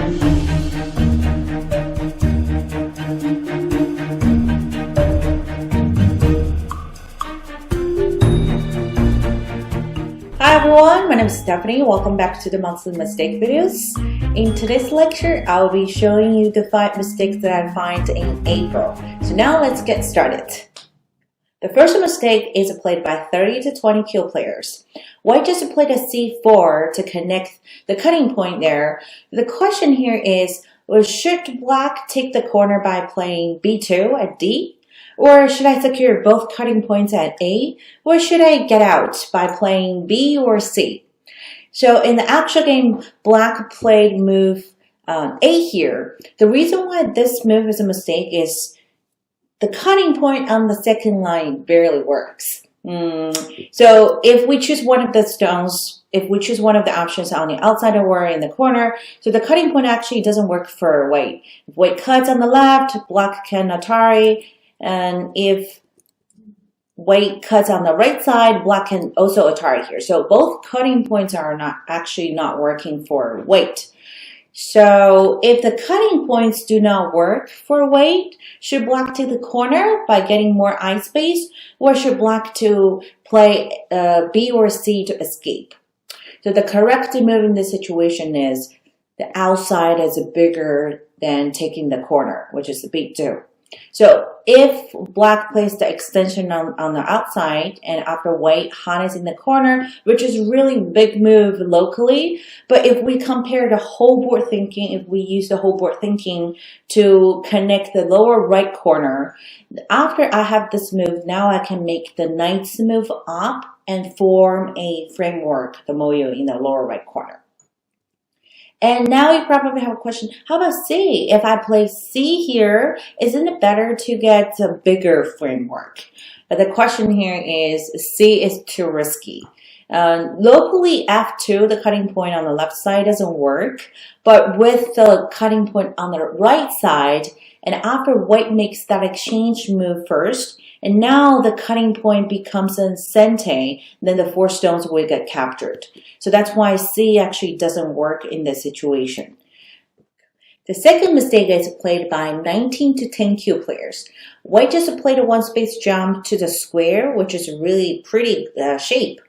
Hi everyone, my name is Stephanie. Welcome back to the monthly mistake videos. In today's lecture, I'll be showing you the 5 mistakes that I find in April. So now let's get started. The first mistake is played by 30 to 20 Kyu players. White just played a c4 to connect the cutting point there. The question here is, well, should black take the corner by playing b2 at d? Or should I secure both cutting points at A? Or should I get out by playing B or C? So in the actual game, black played move A here. The reason why this move is a mistake is the cutting point on the second line barely works. So if we choose one of the stones, if we choose one of the options on the outside or in the corner, so the cutting point actually doesn't work for white. If white cuts on the left, black can Atari. And if white cuts on the right side, black can also Atari here. So both cutting points are not working for white. So if the cutting points do not work for white, should black take the corner by getting more eye space, or should black to play B or C to escape? So the correct move in this situation is the outside is bigger than taking the corner, which is the B2. So if black plays the extension on the outside and after white harness in the corner, which is really big move locally, but if we compare the whole board thinking, if we use the whole board thinking to connect the lower right corner, after I have this move, now I can make the knight's move up and form a framework, the moyo in the lower right corner. And now you probably have a question, how about C? If I play C here, isn't it better to get a bigger framework? But the question here is, C is too risky. Locally, F2, the cutting point on the left side doesn't work, but with the cutting point on the right side, and after white makes that exchange move first, and now the cutting point becomes a sente, then the 4 stones will get captured. So that's why C actually doesn't work in this situation. The second mistake is played by 19 to 10 Kyu players. White just played a 1 space jump to the square, which is a really pretty shape.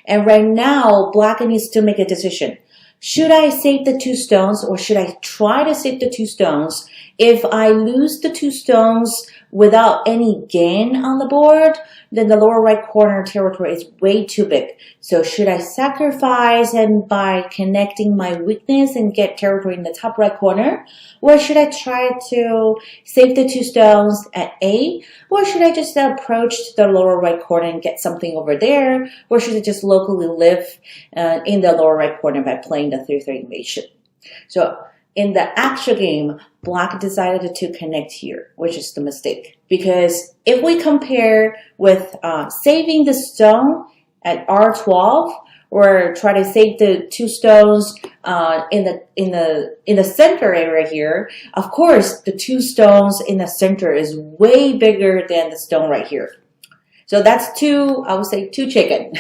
And right now, black needs to make a decision. Should I save the 2 stones or should I try to save the 2 stones? If I lose the 2 stones without any gain on the board, then the lower right corner territory is way too big. So should I sacrifice and by connecting my weakness and get territory in the top right corner? Or should I try to save the 2 stones at A? Or should I just approach the lower right corner and get something over there? Or should I just locally live in the lower right corner by playing the 3-3 invasion? So in the actual game, black decided to connect here, which is the mistake. Because if we compare with saving the stone at R12, or try to save the 2 stones in the center area here, of course, the 2 stones in the center is way bigger than the stone right here. So that's I would say too chicken.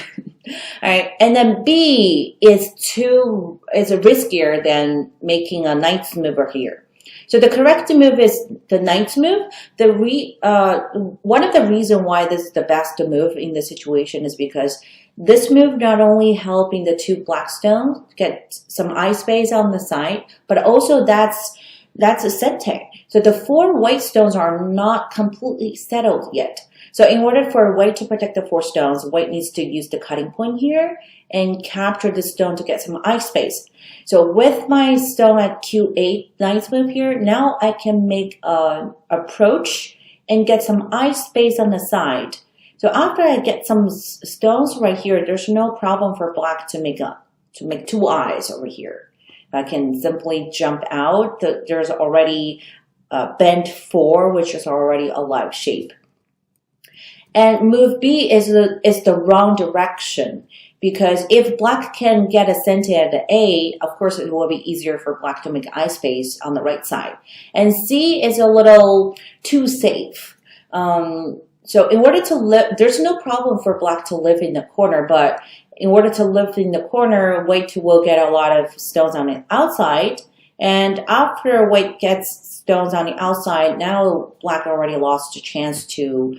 All right, and then B is riskier than making a knight's move over here. So the correct move is the knight's move. One of the reasons why this is the best move in this situation is because this move not only helping the 2 black stones get some eye space on the side, but also that's a sente. So the 4 white stones are not completely settled yet. So in order for white to protect the 4 stones, white needs to use the cutting point here and capture the stone to get some eye space. So with my stone at Q8 knight's move here, now I can make an approach and get some eye space on the side. So after I get some stones right here, there's no problem for black to make 2 eyes over here. If I can simply jump out, there's already bent 4, which is already a live shape. And move B is the wrong direction, because if black can get a sente at the A, of course it will be easier for black to make eye space on the right side. And C is a little too safe. So in order to live, there's no problem for black to live in the corner, but in order to live in the corner, white will get a lot of stones on the outside, And after white gets stones on the outside, now black already lost a chance to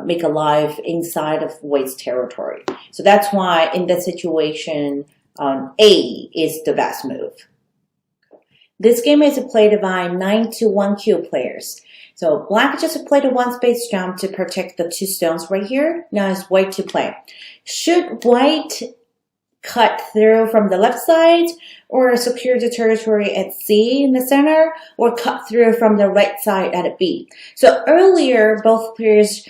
make a life inside of white's territory. So that's why in that situation, A is the best move. This game is played by 9 to 1 Q players. So black just played a 1 space jump to protect the 2 stones right here. Now it's white to play. Should white cut through from the left side or secure the territory at C in the center, or cut through from the right side at B? So earlier, both players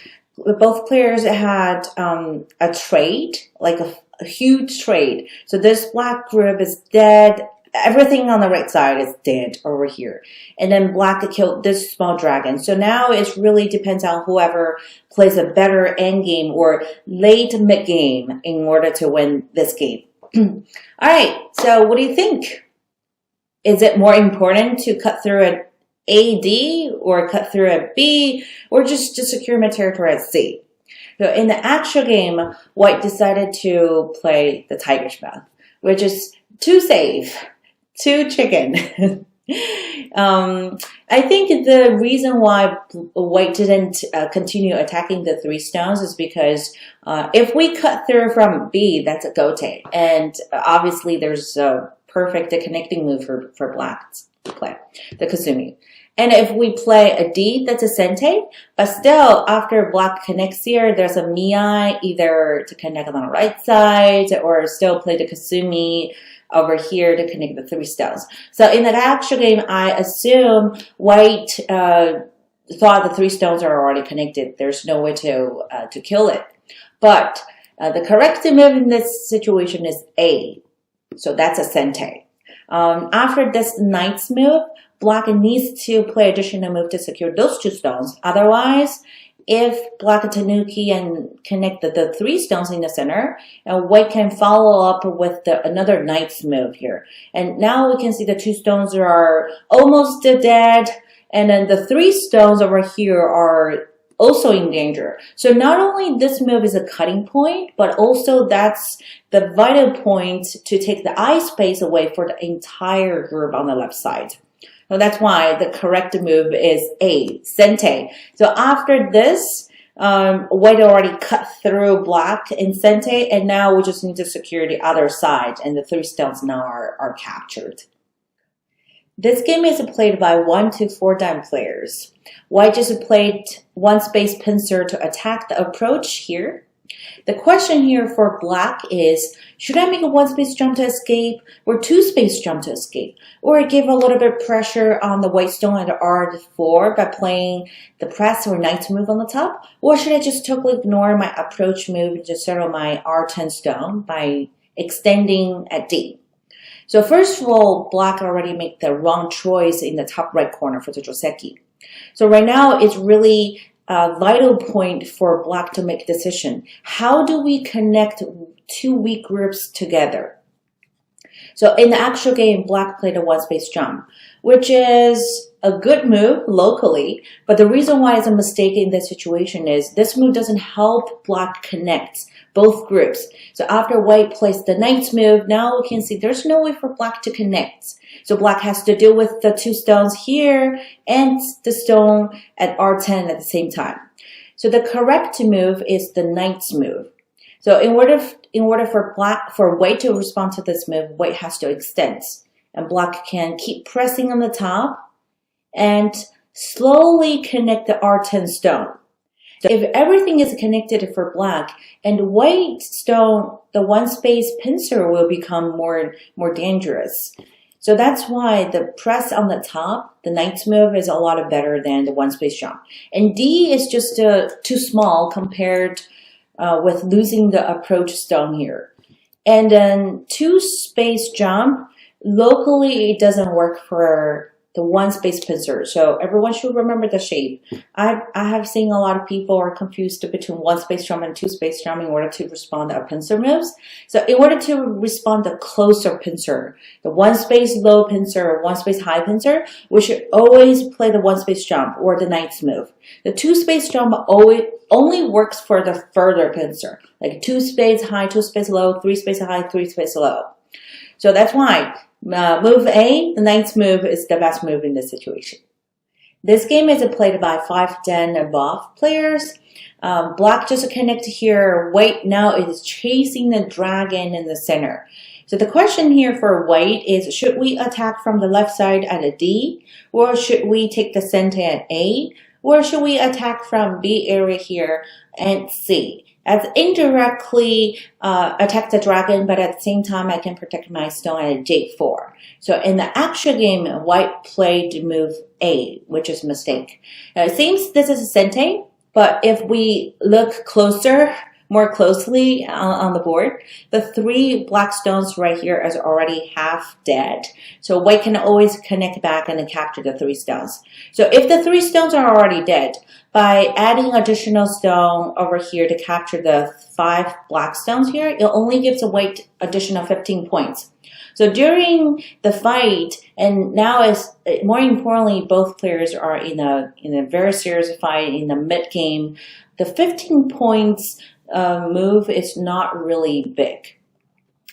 had a trade, like a huge trade. So this black group is dead. Everything on the right side is dead over here. And then black killed this small dragon. So now it really depends on whoever plays a better end game or late mid game in order to win this game. All right, so what do you think? Is it more important to cut through an AD or cut through a B, or just to secure my territory at C? So in the actual game, white decided to play the tiger's mouth, which is too safe. Too chicken. I think the reason why white didn't continue attacking the 3 stones is because if we cut through from B, that's a gote. And obviously there's a perfect connecting move for black to play, the Kasumi. And if we play a D, that's a sente. But still, after black connects here, there's a miai either to connect on the right side or still play the Kasumi over here to connect the 3 stones. So in the actual game, I assume white thought the 3 stones are already connected. There's no way to kill it. But the correct move in this situation is A. So that's a sente. After this knight's move, black needs to play additional move to secure those 2 stones. Otherwise, if black tanuki and connect the 3 stones in the center, and white can follow up with another knight's move here. And now we can see the 2 stones are almost dead, and then the 3 stones over here are also in danger. So not only this move is a cutting point, but also that's the vital point to take the eye space away for the entire group on the left side. So that's why the correct move is A, sente. So after this, white already cut through black in sente, and now we just need to secure the other side, and the 3 stones now are captured. This game is played by 1 to 4 dime players. White just played 1 space pincer to attack the approach here. The question here for black is, should I make a 1 space jump to escape or 2 space jump to escape? Or give a little bit of pressure on the white stone at R4 by playing the press or knight's move on the top? Or should I just totally ignore my approach move and just settle my R10 stone by extending at D? So first of all, black already made the wrong choice in the top right corner for the Joseki. So right now it's really a vital point for black to make a decision. How do we connect 2 weak groups together? So in the actual game, black played a 1 space jump, which is a good move locally, but the reason why it's a mistake in this situation is this move doesn't help black connect both groups. So after white plays the knight's move, now we can see there's no way for black to connect. So black has to deal with the 2 stones here and the stone at R10 at the same time. So the correct move is the knight's move. So in order for white to respond to this move, white has to extend. And black can keep pressing on the top and slowly connect the R10 stone. So if everything is connected for black and white stone, the 1 space pincer will become more dangerous. So that's why the press on the top, the knight's move, is a lot better than the 1 space jump. And D is just too small compared with losing the approach stone here. And then 2 space jump, locally it doesn't work for the 1 space pincer. So everyone should remember the shape. I have seen a lot of people are confused between 1 space jump and 2 space jump in order to respond to pincer moves. So in order to respond to closer pincer, the 1 space low pincer or 1 space high pincer, we should always play the 1 space jump or the knight's move. The 2 space jump only works for the further pincer, like 2 space high, 2 space low, 3 space high, 3 space low. So that's why Move A, the knight's move, is the best move in this situation. This game is played by 5'10" above players. Black just connected here. White now is chasing the dragon in the center. So the question here for white is, should we attack from the left side at a D? Or should we take the center at A? Or should we attack from B area here and C? As indirectly attack the dragon, but at the same time I can protect my stone at J4. So in the actual game, white played move A, which is a mistake. It seems this is a sente, but if we look more closely on the board, the 3 black stones right here is already half dead. So white can always connect back and capture the 3 stones. So if the 3 stones are already dead, by adding additional stone over here to capture the 5 black stones here, it only gives a white additional 15 points. So during the fight, and now is more importantly, both players are in a very serious fight in the mid game. The 15 points move is not really big.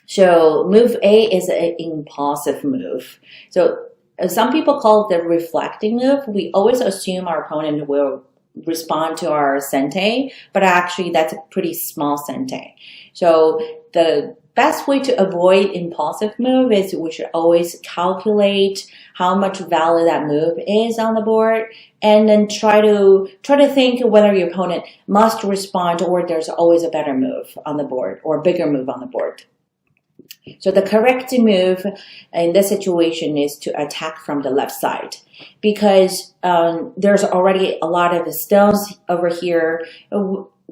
So move A is an impulsive move. So some people call it the reflecting move. We always assume our opponent will respond to our sente, but actually that's a pretty small sente. So the best way to avoid impulsive move is we should always calculate how much value that move is on the board, and then try to think whether your opponent must respond or there's always a better move on the board or a bigger move on the board. So the correct move in this situation is to attack from the left side, because there's already a lot of stones over here.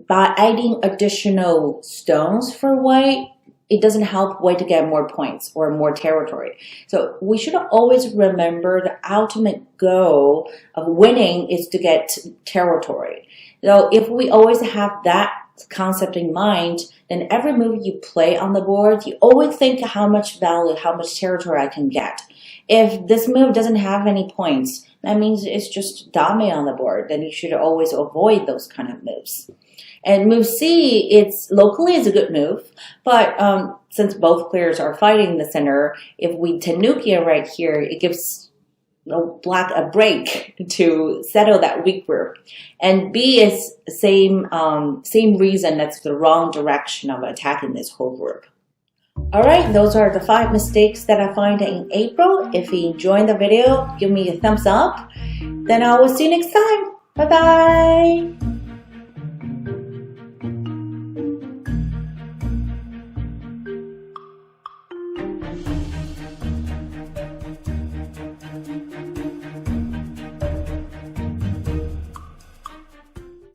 By adding additional stones for white, it doesn't help white to get more points or more territory. So we should always remember the ultimate goal of winning is to get territory. So if we always have that concept in mind, then every move you play on the board, you always think how much value, how much territory I can get. If this move doesn't have any points, that means it's just dummy on the board. Then you should always avoid those kind of moves. And move C, it's locally is a good move, but since both players are fighting in the center, if we Tanuki right here, it gives black a break to settle that weak group. And B is same reason, that's the wrong direction of attacking this whole group. Alright, those are the 5 mistakes that I find in April. If you enjoyed the video, give me a thumbs up. Then I will see you next time. Bye bye.